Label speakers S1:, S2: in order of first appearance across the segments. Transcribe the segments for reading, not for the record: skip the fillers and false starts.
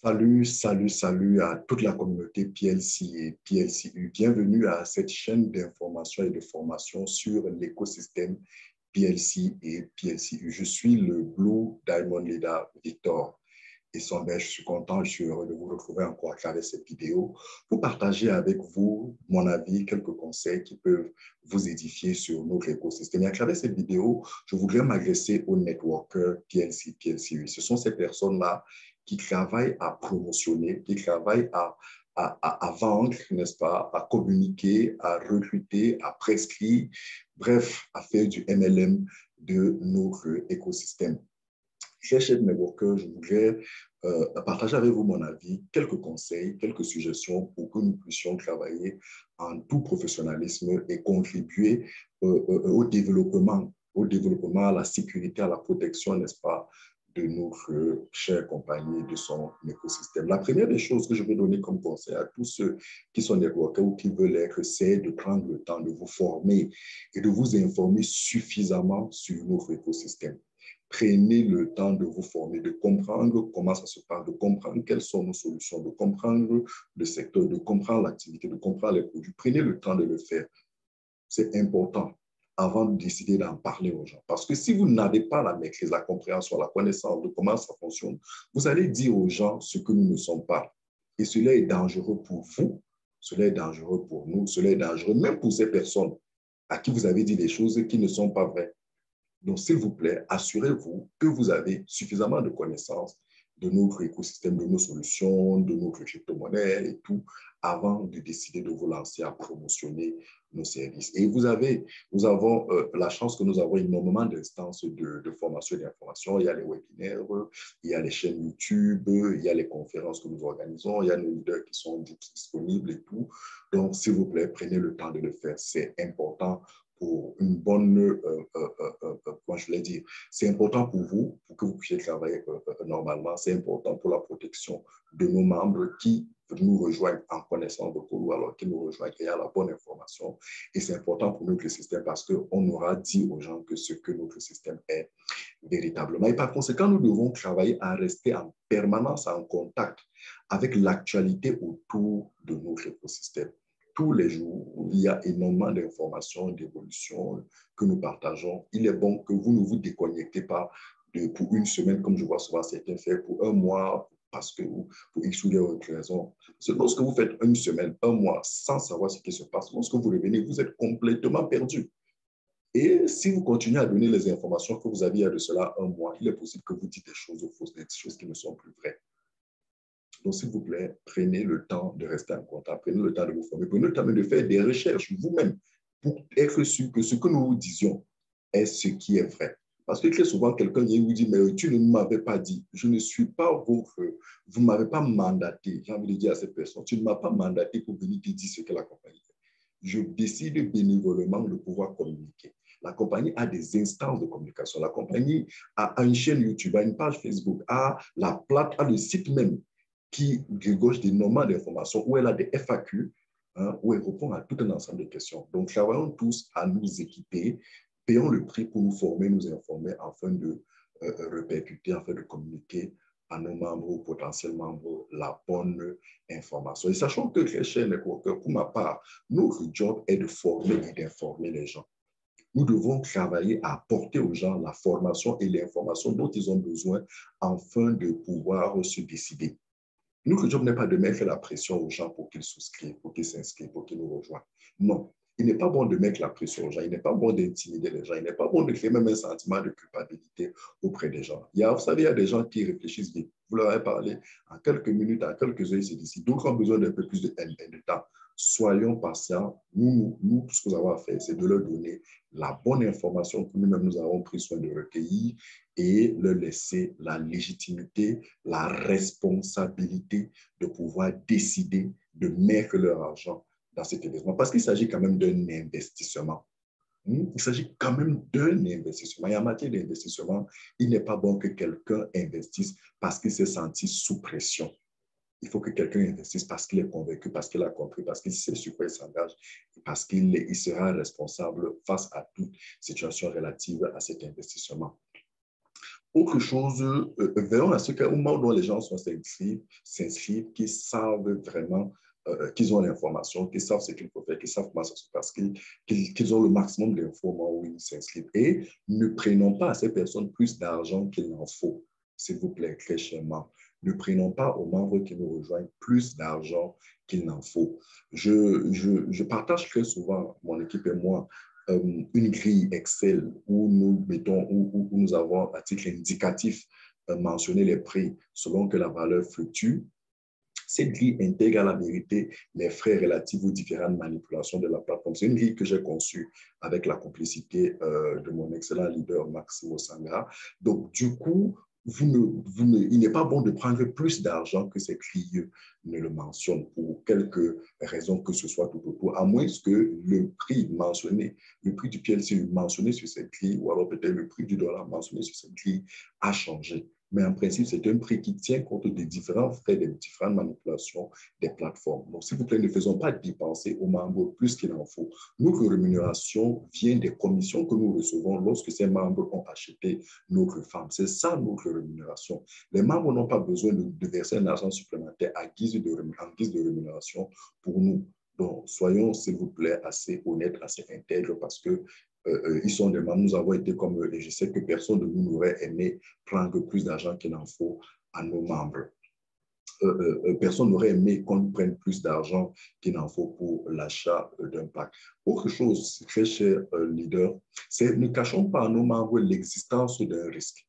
S1: Salut à toute la communauté PLC et PLCU. Bienvenue à cette chaîne d'information et de formation sur l'écosystème PLC et PLCU. Je suis le Blue Diamond Leader Victor Essonbet. Je suis content, je suis heureux de vous retrouver encore à travers cette vidéo pour partager avec vous mon avis, quelques conseils qui peuvent vous édifier sur notre écosystème. Et à travers cette vidéo, je voudrais m'adresser aux networkers PLC, PLCU. Ce sont ces personnes-là qui travaillent à promotionner, qui travaillent à vendre, n'est-ce pas, à communiquer, à recruter, à prescrire, bref, à faire du MLM de notre écosystème. Chers chefs networkers, je voudrais partager avec vous mon avis, quelques conseils, quelques suggestions pour que nous puissions travailler en tout professionnalisme et contribuer au développement, à la sécurité, à la protection, n'est-ce pas, de notre chère compagnie, de son écosystème. La première des choses que je vais donner comme conseil à tous ceux qui sont networkers ou qui veulent être, c'est de prendre le temps de vous former et de vous informer suffisamment sur notre écosystème. Prenez le temps de vous former, de comprendre comment ça se passe, de comprendre quelles sont nos solutions, de comprendre le secteur, de comprendre l'activité, de comprendre les produits. Prenez le temps de le faire. C'est important avant de décider d'en parler aux gens. Parce que si vous n'avez pas la maîtrise, la compréhension, la connaissance de comment ça fonctionne, vous allez dire aux gens ce que nous ne sommes pas. Et cela est dangereux pour vous, cela est dangereux pour nous, cela est dangereux même pour ces personnes à qui vous avez dit des choses qui ne sont pas vraies. Donc, s'il vous plaît, assurez-vous que vous avez suffisamment de connaissances de notre écosystème, de nos solutions, de notre crypto-monnaie et tout, avant de décider de vous lancer à promotionner nos services. Et nous avons la chance que nous avons énormément d'instances de formation et d'information. Il y a les webinaires, il y a les chaînes YouTube, il y a les conférences que nous organisons, il y a nos leaders qui sont disponibles et tout. Donc, s'il vous plaît, prenez le temps de le faire. C'est important pour une bonne, comment je voulais dire, c'est important pour vous, pour que vous puissiez travailler normalement. C'est important pour la protection de nos membres qui nous rejoignent en connaissance de cause, ou alors qui nous rejoignent et à la bonne information. Et c'est important pour notre système parce qu'on aura dit aux gens que ce que notre système est véritablement. Et par conséquent, nous devons travailler à rester en permanence en contact avec l'actualité autour de notre écosystème. Tous les jours, il y a énormément d'informations, d'évolutions que nous partageons. Il est bon que vous ne vous déconnectez pas pour une semaine, comme je vois souvent certains faire, pour un mois, parce que pour X ou Y raison. Lorsque vous faites une semaine, un mois, sans savoir ce qui se passe, lorsque vous revenez, vous êtes complètement perdu. Et si vous continuez à donner les informations que vous aviez il y a de cela un mois, il est possible que vous dites des choses fausses, des choses qui ne sont plus vraies. Donc, s'il vous plaît, prenez le temps de rester en contact, prenez le temps de vous former, prenez le temps de faire des recherches vous-même pour être sûr que ce que nous vous disions est ce qui est vrai. Parce que très souvent, quelqu'un vient vous dire, mais tu ne m'avais pas dit, je ne suis pas votre, vous ne m'avez pas mandaté, j'ai envie de dire à cette personne, tu ne m'as pas mandaté pour venir te dire ce que la compagnie fait. Je décide bénévolement de pouvoir communiquer. La compagnie a des instances de communication. La compagnie a une chaîne YouTube, a une page Facebook, a le site même qui regorge d'énormément d'informations, où elle a des FAQ, où elle répond à tout un ensemble de questions. Donc, travaillons tous à nous équiper, payons le prix pour nous former, nous informer, afin de répercuter, afin de communiquer à nos membres ou potentiels membres la bonne information. Et sachant que, très chers networkers, pour ma part, notre job est de former et d'informer les gens. Nous devons travailler à apporter aux gens la formation et l'information dont ils ont besoin afin de pouvoir se décider. Notre job n'est pas de mettre la pression aux gens pour qu'ils souscrivent, pour qu'ils s'inscrivent, pour qu'ils nous rejoignent. Non, il n'est pas bon de mettre la pression aux gens, il n'est pas bon d'intimider les gens, il n'est pas bon de créer même un sentiment de culpabilité auprès des gens. Vous savez, il y a des gens qui réfléchissent vite. Vous leur avez parlé en quelques minutes, en quelques heures, ils se disent, d'autres ont besoin d'un peu plus de temps. Soyons patients. Nous, tout ce que nous avons à faire, c'est de leur donner la bonne information que nous-mêmes nous avons pris soin de recueillir et leur laisser la légitimité, la responsabilité de pouvoir décider de mettre leur argent dans cet investissement. Parce qu'il s'agit quand même d'un investissement. Il s'agit quand même d'un investissement. Et en matière d'investissement, il n'est pas bon que quelqu'un investisse parce qu'il s'est senti sous pression. Il faut que quelqu'un investisse parce qu'il est convaincu, parce qu'il a compris, parce qu'il sait sur quoi il s'engage, parce qu'il sera responsable face à toute situation relative à cet investissement. Autre chose, veillons à ce qu'au moment où les gens s'inscrivent, qu'ils savent vraiment, qu'ils ont l'information, qu'ils savent ce qu'il faut faire, qu'ils savent comment ça se passe, qu'ils ont le maximum d'infos au moment où ils s'inscrivent. Et ne prenons pas à ces personnes plus d'argent qu'il n'en faut, s'il vous plaît, très chèrement. Ne prenons pas aux membres qui nous rejoignent plus d'argent qu'il n'en faut. Je partage très souvent, mon équipe et moi, une grille Excel où nous mettons, où nous avons à titre indicatif mentionné les prix selon que la valeur fluctue. Cette grille intègre à la vérité les frais relatifs aux différentes manipulations de la plateforme. C'est une grille que j'ai conçue avec la complicité de mon excellent leader Maximo Sangha. Donc, du coup, il n'est pas bon de prendre plus d'argent que ces grilles ne le mentionnent pour quelque raison que ce soit tout autour, à moins que le prix mentionné, le prix du PLC mentionné sur cette grille, ou alors peut-être le prix du dollar mentionné sur cette grille a changé. Mais en principe, c'est un prix qui tient compte des différents frais, des différentes manipulations des plateformes. Donc, s'il vous plaît, ne faisons pas dépenser aux membres plus qu'il en faut. Notre rémunération vient des commissions que nous recevons lorsque ces membres ont acheté notre femme. C'est ça notre rémunération. Les membres n'ont pas besoin de verser un argent supplémentaire en guise de rémunération pour nous. Donc, soyons, s'il vous plaît, assez honnêtes, assez intègres parce que ils sont des membres, nous avons été comme eux et je sais que personne de nous n'aurait aimé prendre plus d'argent qu'il en faut à nos membres. Personne n'aurait aimé qu'on nous prenne plus d'argent qu'il en faut pour l'achat d'un pack. Autre chose, très cher leader, c'est ne cachons pas à nos membres l'existence d'un risque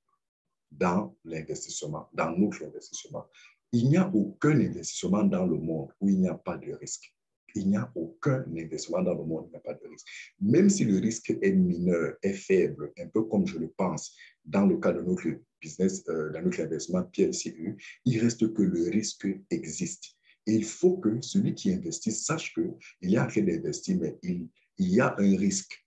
S1: dans l'investissement, dans notre investissement. Il n'y a aucun investissement dans le monde où il n'y a pas de risque. Il n'y a aucun investissement dans le monde où il n'y a pas de risque. Même si le risque est mineur, est faible, un peu comme je le pense dans le cas de notre business, dans notre investissement PLCU, il reste que le risque existe. Et il faut que celui qui investit sache qu'il y a un train d'investir, mais il y a un risque.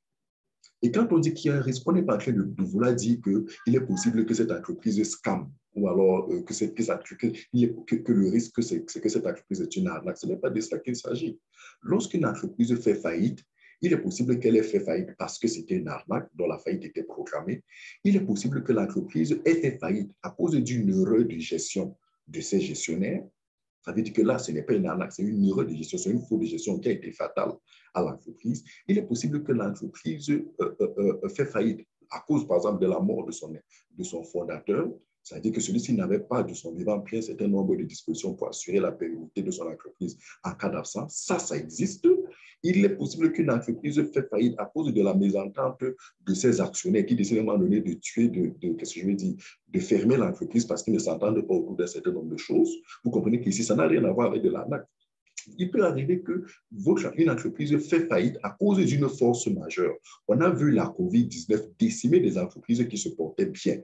S1: Et quand on dit qu'il y a un risque, on n'est pas en train de vouloir dire qu'il est possible que cette entreprise scam ou alors que le risque, c'est que cette entreprise est une arnaque. Ce n'est pas de ça qu'il s'agit. Lorsqu'une entreprise fait faillite, il est possible qu'elle ait fait faillite parce que c'était une arnaque dont la faillite était programmée. Il est possible que l'entreprise ait fait faillite à cause d'une erreur de gestion de ses gestionnaires. Ça veut dire que là, ce n'est pas une arnaque, c'est une erreur de gestion, c'est une faute de gestion qui a été fatale à l'entreprise. Il est possible que l'entreprise fait faillite à cause, par exemple, de la mort de son fondateur. C'est-à-dire que celui-ci n'avait pas de son vivant pris un certain nombre de dispositions pour assurer la pérennité de son entreprise en cas d'absence. Ça existe. Il est possible qu'une entreprise fait faillite à cause de la mésentente de ses actionnaires qui décident à un moment donné de tuer, qu'est-ce que je veux dire, de fermer l'entreprise parce qu'ils ne s'entendent pas autour d'un certain nombre de choses. Vous comprenez qu'ici, ça n'a rien à voir avec de l'arnaque. Il peut arriver que une entreprise fait faillite à cause d'une force majeure. On a vu la COVID-19 décimer des entreprises qui se portaient bien.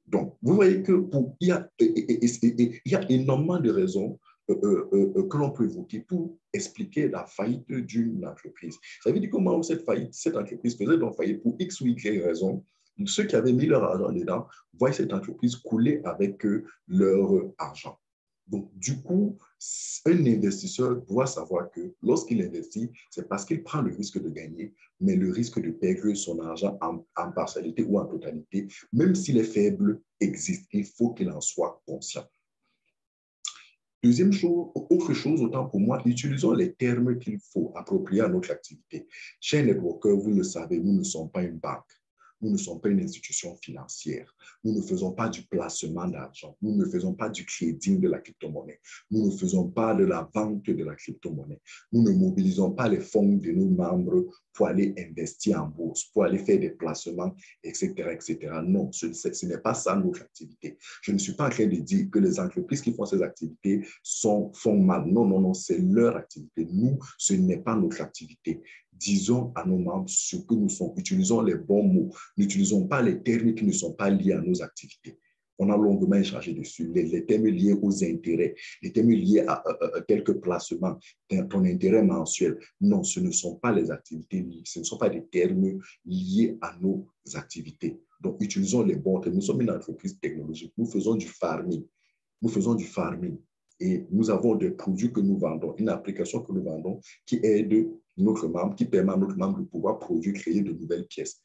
S1: Donc, vous voyez qu'il y a énormément de raisons que l'on peut évoquer pour expliquer la faillite d'une entreprise. Ça veut dire comment cette entreprise faisait donc faillite pour X ou Y raison. Ceux qui avaient mis leur argent dedans voient cette entreprise couler avec leur argent. Donc, du coup, un investisseur doit savoir que lorsqu'il investit, c'est parce qu'il prend le risque de gagner, mais le risque de perdre son argent en partialité ou en totalité, même si les faibles existent, il faut qu'il en soit conscient. Deuxième chose, autre chose, autant pour moi, utilisons les termes qu'il faut approprier à notre activité. Chez Networker, vous le savez, nous ne sommes pas une banque. Nous ne sommes pas une institution financière. Nous ne faisons pas du placement d'argent. Nous ne faisons pas du trading de la crypto-monnaie. Nous ne faisons pas de la vente de la crypto-monnaie. Nous ne mobilisons pas les fonds de nos membres pour aller investir en bourse, pour aller faire des placements, etc., etc. Non, ce n'est pas ça notre activité. Je ne suis pas en train de dire que les entreprises qui font ces activités font mal. Non, non, non, c'est leur activité. Nous, ce n'est pas notre activité. Disons à nos membres ce que nous sommes. Utilisons les bons mots. N'utilisons pas les termes qui ne sont pas liés à nos activités. On a longuement échangé dessus. Les termes liés aux intérêts, les termes liés à quelques placements, ton intérêt mensuel. Non, ce ne sont pas les activités, ce ne sont pas des termes liés à nos activités. Donc, utilisons les bons termes. Nous sommes une entreprise technologique. Nous faisons du farming. Nous faisons du farming. Et nous avons des produits que nous vendons, une application que nous vendons qui aide notre membre, qui permet à notre membre de pouvoir produire, créer de nouvelles pièces.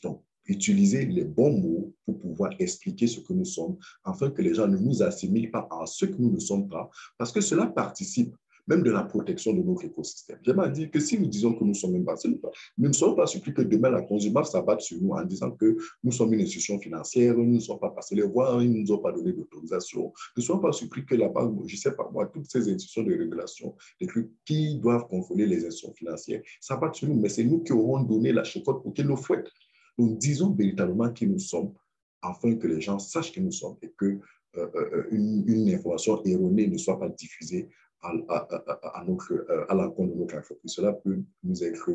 S1: Donc, utiliser les bons mots pour pouvoir expliquer ce que nous sommes, afin que les gens ne nous assimilent pas à ce que nous ne sommes pas, parce que cela participe même de la protection de notre écosystème. J'aimerais dire que si nous disons que nous sommes un bassin, nous ne sommes pas surpris que demain la Consumer s'abatte sur nous en disant que nous sommes une institution financière, nous ne sommes pas passés les voies, ils ne nous ont pas donné d'autorisation. Ne soyons pas surpris que la banque, je ne sais pas moi, toutes ces institutions de régulation, les trucs qui doivent contrôler les institutions financières, s'abattent sur nous, mais c'est nous qui aurons donné la chocotte pour qu'ils nous fouettent. Nous disons véritablement qui nous sommes, afin que les gens sachent qui nous sommes et que une information erronée ne soit pas diffusée à l'encontre de notre entreprise. Cela peut nous être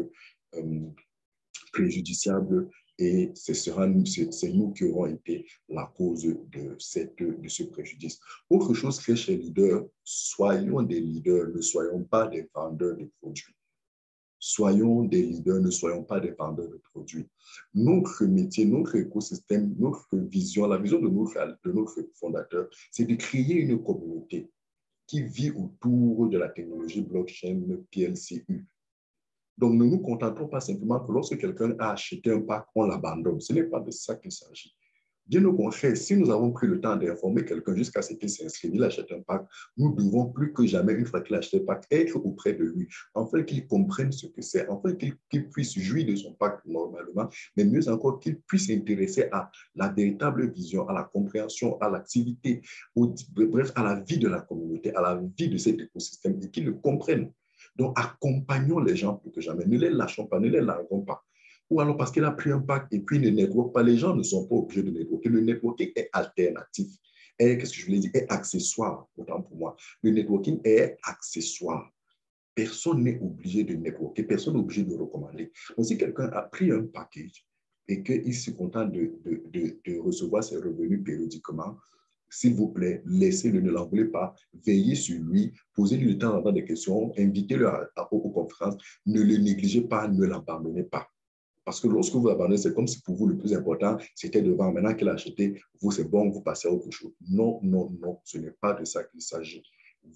S1: préjudiciable et c'est nous qui aurons été la cause de ce préjudice. Autre chose, très chers leaders, soyons des leaders, ne soyons pas des vendeurs de produits. Soyons des leaders, ne soyons pas des vendeurs de produits. Notre métier, notre écosystème, notre vision, la vision de notre fondateur, c'est de créer une communauté qui vit autour de la technologie blockchain PLCU. Donc, ne nous contentons pas simplement que lorsque quelqu'un a acheté un pack, on l'abandonne. Ce n'est pas de ça qu'il s'agit. Bien au contraire, si nous avons pris le temps d'informer quelqu'un jusqu'à ce qu'il s'inscrive, il achète un pack, nous devons plus que jamais, une fois qu'il a acheté le pack, être auprès de lui, afin qu'il comprenne ce que c'est, afin qu'il puisse jouir de son pack normalement, mais mieux encore qu'il puisse s'intéresser à la véritable vision, à la compréhension, à l'activité, bref, à la vie de la communauté, à la vie de cet écosystème et qu'il le comprenne. Donc, accompagnons les gens plus que jamais. Ne les lâchons pas, ne les larguons pas. Ou alors parce qu'il a pris un pack et puis il ne network pas. Les gens ne sont pas obligés de networker. Le networking est alternatif. Qu'est-ce que je voulais dire? Est accessoire, autant pour moi. Le networking est accessoire. Personne n'est obligé de networker. Personne n'est obligé de recommander. Donc, si quelqu'un a pris un package et qu'il se contente de recevoir ses revenus périodiquement, s'il vous plaît, laissez-le, ne l'envoyez pas, veillez sur lui, posez-lui de temps en temps des questions, invitez-le aux conférences, ne le négligez pas, ne l'abandonnez pas. Parce que lorsque vous abandonnez, c'est comme si pour vous le plus important, c'était devant. Maintenant qu'il a acheté, vous, c'est bon, vous passez à autre chose. Non, non, non, ce n'est pas de ça qu'il s'agit.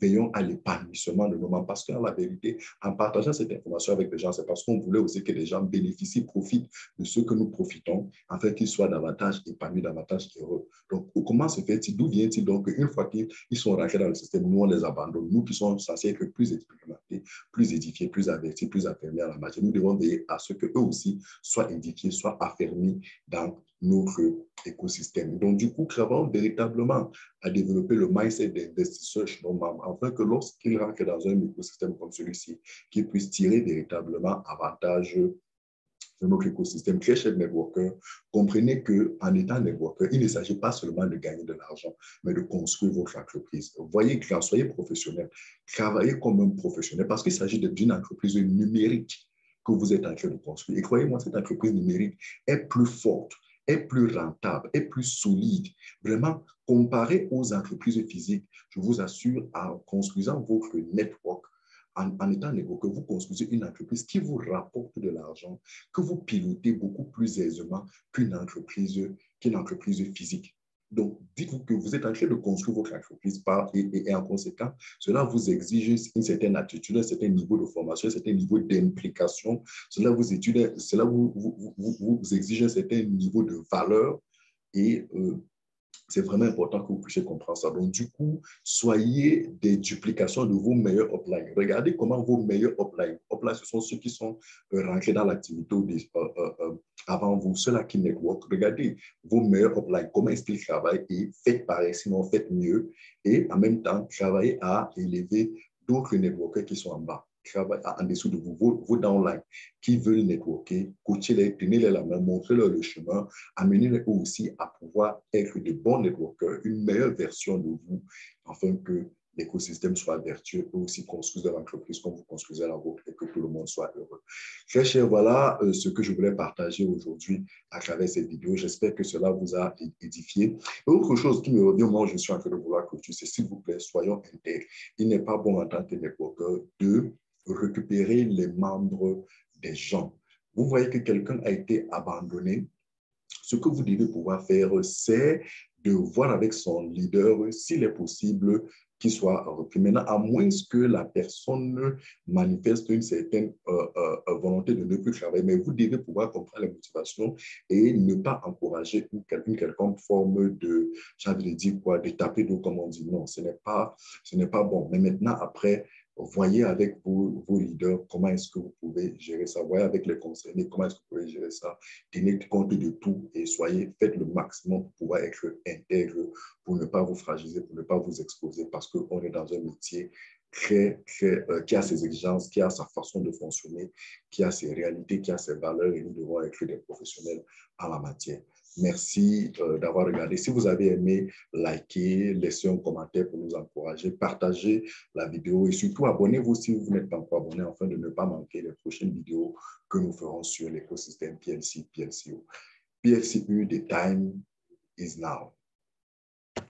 S1: Veillons à l'épanouissement de nos membres. Parce que, la vérité, en partageant cette information avec les gens, c'est parce qu'on voulait aussi que les gens bénéficient, profitent de ce que nous profitons, afin qu'ils soient davantage épanouis, davantage heureux. Donc, comment se fait-il? D'où vient-il donc qu'une fois qu'ils sont rentrés dans le système, nous, on les abandonne. Nous qui sommes censés être plus expérimentés, plus édifiés, plus avertis, plus affermis à la matière, nous devons veiller à ce qu'eux aussi soient édifiés, soient affermis dans notre écosystème. Donc, du coup, travaillons véritablement à développer le mindset d'investisseurs chez nos membres, afin que lorsqu'ils rentrent dans un écosystème comme celui-ci, qu'ils puissent tirer véritablement avantage de notre écosystème. Très cher networker, comprenez qu'en étant networker, il ne s'agit pas seulement de gagner de l'argent, mais de construire votre entreprise. Voyez grand, soyez professionnel, travaillez comme un professionnel, parce qu'il s'agit d'une entreprise numérique que vous êtes en train de construire. Et croyez-moi, cette entreprise numérique est plus forte, est plus rentable, est plus solide. Vraiment, comparé aux entreprises physiques, je vous assure, en construisant votre network, en étant networker, vous construisez une entreprise qui vous rapporte de l'argent, que vous pilotez beaucoup plus aisément qu'une entreprise physique. Donc, dites-vous que vous êtes en train de construire votre entreprise et en conséquent, cela vous exige une certaine attitude, un certain niveau de formation, un certain niveau d'implication. Cela vous exige un certain niveau de valeur et c'est vraiment important que vous puissiez comprendre ça. Donc, du coup, soyez des duplications de vos meilleurs uplines. Regardez comment vos meilleurs uplines, ce sont ceux qui sont rentrés dans l'activité avant vous, ceux-là qui network. Regardez vos meilleurs uplines, comment est-ce qu'ils travaillent et faites pareil, sinon faites mieux. Et en même temps, travaillez à élever d'autres networkers qui sont en bas, en dessous de vous, vos downlines qui veulent networker, coachez-les, tenez-les la main, montrez-leur le chemin, amenez-les aussi à pouvoir être de bons networkers, une meilleure version de vous, afin que l'écosystème soit vertueux et aussi construise de l'entreprise comme vous construisez la vôtre et que tout le monde soit heureux. Très cher, voilà ce que je voulais partager aujourd'hui à travers cette vidéo. J'espère que cela vous a édifié. Et autre chose qui me revient au moment où je suis en train de vouloir clôturer, c'est s'il vous plaît, soyons intègres. Il n'est pas bon en tant que networker de récupérer les membres des gens. Vous voyez que quelqu'un a été abandonné. Ce que vous devez pouvoir faire, c'est de voir avec son leader, s'il est possible, qui soit repris. Maintenant, à moins que la personne manifeste une certaine volonté de ne plus travailler, mais vous devez pouvoir comprendre la motivation et ne pas encourager une quelconque forme de, j'ai envie de dire quoi, de taper d'eau, comme on dit. Non, ce n'est pas bon. Mais maintenant, après, voyez avec vos leaders comment est-ce que vous pouvez gérer ça. Voyez avec les conseillers comment est-ce que vous pouvez gérer ça. Tenez compte de tout et faites le maximum pour pouvoir être intègre, pour ne pas vous fragiliser, pour ne pas vous exposer, parce qu'on est dans un métier qui a ses exigences, qui a sa façon de fonctionner, qui a ses réalités, qui a ses valeurs, et nous devons être des professionnels en la matière. Merci d'avoir regardé. Si vous avez aimé, likez, laissez un commentaire pour nous encourager, partagez la vidéo et surtout abonnez-vous si vous n'êtes pas encore abonné afin de ne pas manquer les prochaines vidéos que nous ferons sur l'écosystème PLC, PLCO. PLCU, the time is now.